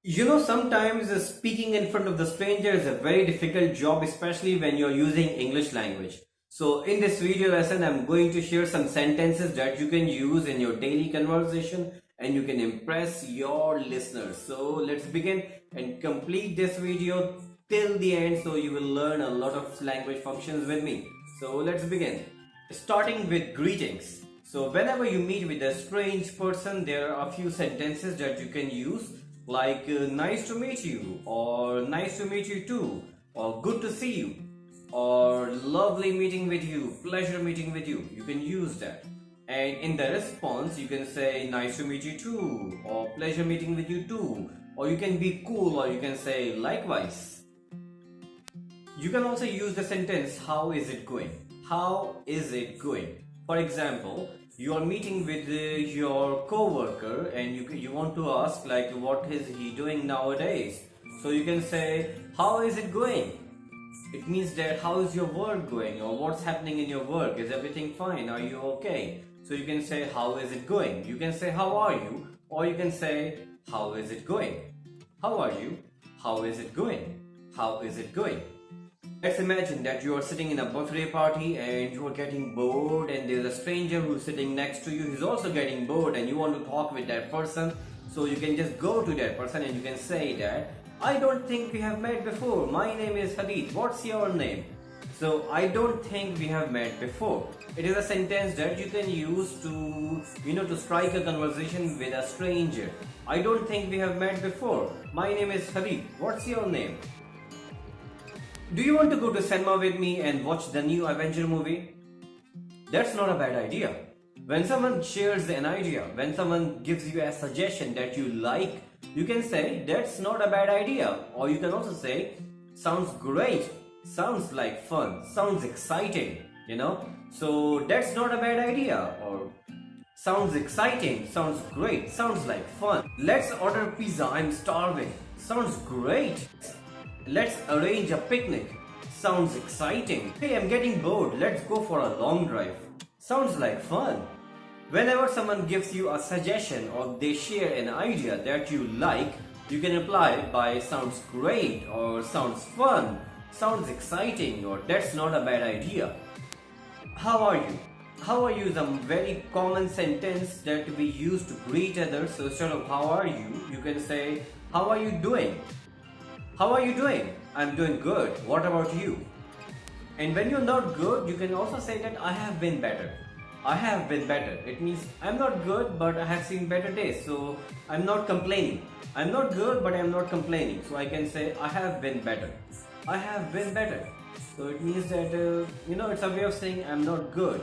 Sometimes speaking in front of the stranger is a very difficult job, especially when you're using English language. So in this video lesson, I'm going to share some sentences that you can use in your daily conversation and you can impress your listeners. So let's begin and complete this video till the end so you will learn a lot of language functions with me. So let's begin. Starting with greetings. So whenever you meet with a strange person, there are a few sentences that you can use like nice to meet you, or nice to meet you too, or good to see you, or lovely meeting with you, pleasure meeting with you. You can use that. And in the response, you can say nice to meet you too, or pleasure meeting with you too, or you can be cool, or you can say likewise. You can also use the sentence how is it going? How is it going? For example, you are meeting with your co-worker and you want to ask like what is he doing nowadays. So you can say how is it going? It means that how is your work going, or what's happening in your work? Is everything fine? Are you okay? So you can say how is it going? You can say how are you, or you can say how is it going? How are you? How is it going? How is it going? Let's imagine that you are sitting in a birthday party and you are getting bored, and there's a stranger who's sitting next to you. He's also getting bored and you want to talk with that person. So you can just go to that person and you can say that I don't think we have met before. My name is HADID. What's your name? So I don't think we have met before. It is a sentence that you can use to strike a conversation with a stranger. I don't think we have met before. My name is HADID. What's your name? Do you want to go to cinema with me and watch the new Avenger movie? That's not a bad idea. When someone shares an idea, when someone gives you a suggestion that you like, you can say that's not a bad idea. Or you can also say sounds great, sounds like fun, sounds exciting, So that's not a bad idea. Or sounds exciting, sounds great, sounds like fun. Let's order pizza, I'm starving. Sounds great. Let's arrange a picnic. Sounds exciting. Hey, I'm getting bored. Let's go for a long drive. Sounds like fun. Whenever someone gives you a suggestion or they share an idea that you like, you can reply by sounds great, or sounds fun, sounds exciting, or that's not a bad idea. How are you? How are you is a very common sentence that we use to greet others. So instead of how are you, you can say how are you doing? How are you doing? I'm doing good. What about you? And when you're not good, you can also say that I have been better. I have been better. It means I'm not good, but I have seen better days. So I'm not complaining. I'm not good, but I'm not complaining. So I can say I have been better. I have been better. So it means that, it's a way of saying I'm not good.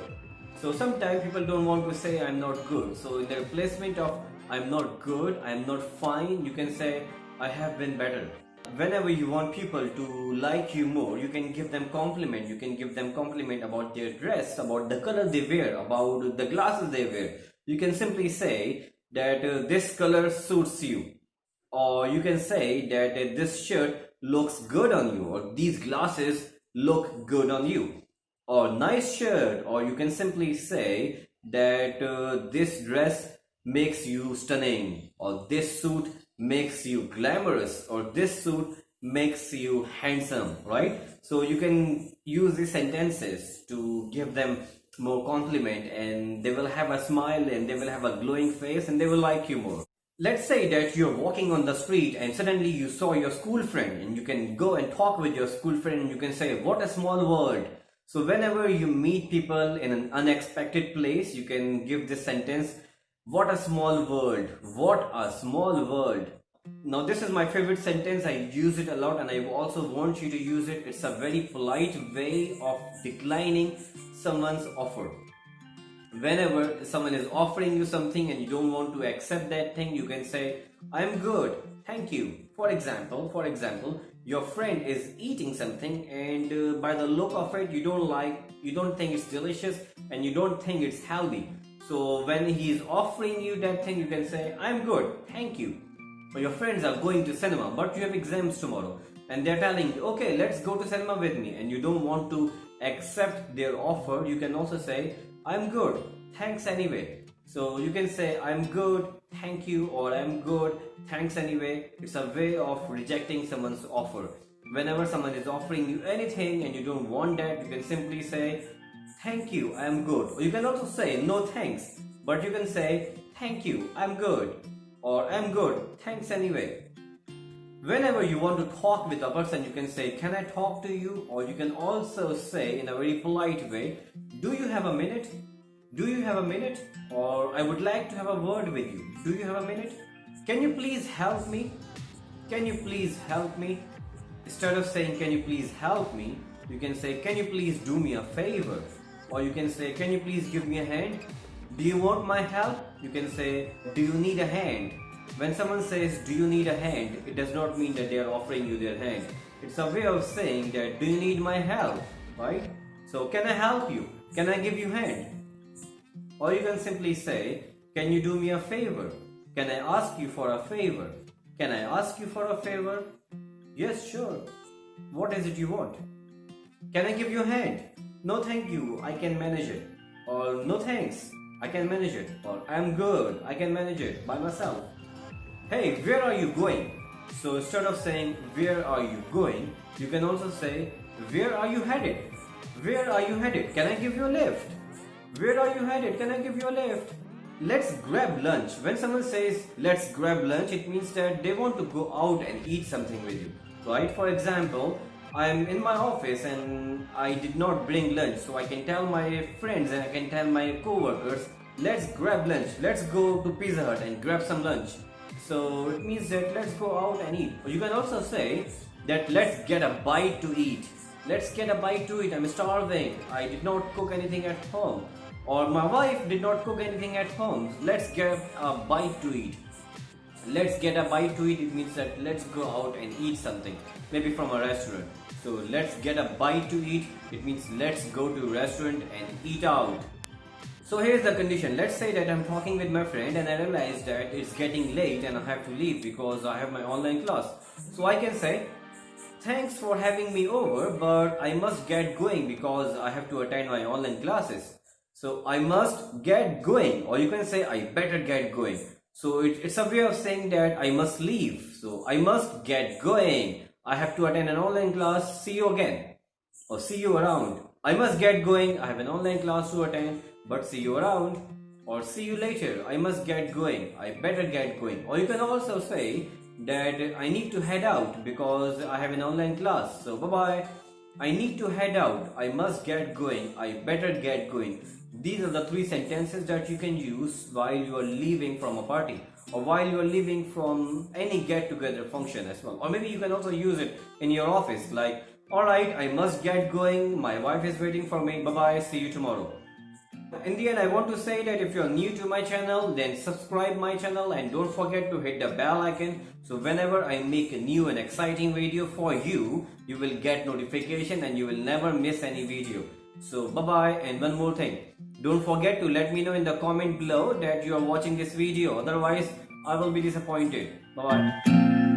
So sometimes people don't want to say I'm not good. So in the replacement of I'm not good, I'm not fine, you can say I have been better. Whenever you want people to like you more, you can give them compliment. You can give them compliment about their dress, about the color they wear, about the glasses they wear. You can simply say that this color suits you, or you can say that this shirt looks good on you, or these glasses look good on you, or nice shirt. Or you can simply say that this dress makes you stunning, or this suit makes you glamorous, or this suit makes you handsome, right? So you can use these sentences to give them more compliment, and they will have a smile and they will have a glowing face and they will like you more. Let's say that you're walking on the street and suddenly you saw your school friend, and you can go and talk with your school friend and you can say what a small world. So whenever you meet people in an unexpected place, you can give this sentence, what a small world, what a small world. Now this is my favorite sentence. I use it a lot and I also want you to use it. It's a very polite way of declining someone's offer. Whenever someone is offering you something and you don't want to accept that thing, you can say, I'm good, thank you. For example, your friend is eating something and by the look of it, you don't think it's delicious and you don't think it's healthy. So when he is offering you that thing, you can say, I'm good, thank you. Or your friends are going to cinema, but you have exams tomorrow and they're telling you, okay, let's go to cinema with me, and you don't want to accept their offer, you can also say, I'm good, thanks anyway. So you can say, I'm good, thank you or I'm good, thanks anyway. It's a way of rejecting someone's offer. Whenever someone is offering you anything and you don't want that, you can simply say, thank you, I'm good. Or you can also say, no thanks. But you can say, thank you, I'm good. Or I'm good, thanks anyway. Whenever you want to talk with a person, you can say, can I talk to you? Or you can also say in a very polite way, do you have a minute? Do you have a minute? Or I would like to have a word with you. Do you have a minute? Can you please help me? Can you please help me? Instead of saying, can you please help me? You can say, can you please do me a favor? Or you can say, can you please give me a hand? Do you want my help? You can say, do you need a hand? When someone says, do you need a hand? It does not mean that they are offering you their hand. It's a way of saying that, do you need my help? Right? So, can I help you? Can I give you a hand? Or you can simply say, can you do me a favor? Can I ask you for a favor? Can I ask you for a favor? Yes, sure. What is it you want? Can I give you a hand? No, thank you. I can manage it. Or no, thanks. I can manage it. Or I'm good. I can manage it by myself. Hey, where are you going? So instead of saying, where are you going? You can also say, where are you headed? Where are you headed? Can I give you a lift? Where are you headed? Can I give you a lift? Let's grab lunch. When someone says, let's grab lunch, it means that they want to go out and eat something with you. Right? For example, I'm in my office and I did not bring lunch. So I can tell my friends and I can tell my co-workers, let's grab lunch. Let's go to Pizza Hut and grab some lunch. So it means that let's go out and eat. Or you can also say that let's get a bite to eat. Let's get a bite to eat. I'm starving. I did not cook anything at home. Or my wife did not cook anything at home. Let's get a bite to eat. Let's get a bite to eat. It means that let's go out and eat something. Maybe from a restaurant. So let's get a bite to eat. It means let's go to a restaurant and eat out. So here's the condition. Let's say that I'm talking with my friend and I realize that it's getting late and I have to leave because I have my online class. So I can say, thanks for having me over, but I must get going because I have to attend my online classes. So I must get going, or you can say I better get going. So it's a way of saying that I must leave. So I must get going. I have to attend an online class. See you again. Or see you around. I must get going. I have an online class to attend, but see you around. Or see you later. I must get going. I better get going. Or you can also say that I need to head out because I have an online class. So bye-bye. I need to head out. I must get going. I better get going. These are the three sentences that you can use while you are leaving from a party or while you are leaving from any get-together function as well. Or maybe you can also use it in your office like, alright, I must get going. My wife is waiting for me. Bye-bye. See you tomorrow. In the end, I want to say that if you're new to my channel, then subscribe my channel and don't forget to hit the bell icon. So whenever I make a new and exciting video for you, you will get notification and you will never miss any video. So bye-bye, and one more thing. Don't forget to let me know in the comment below that you are watching this video. Otherwise, I will be disappointed. Bye-bye.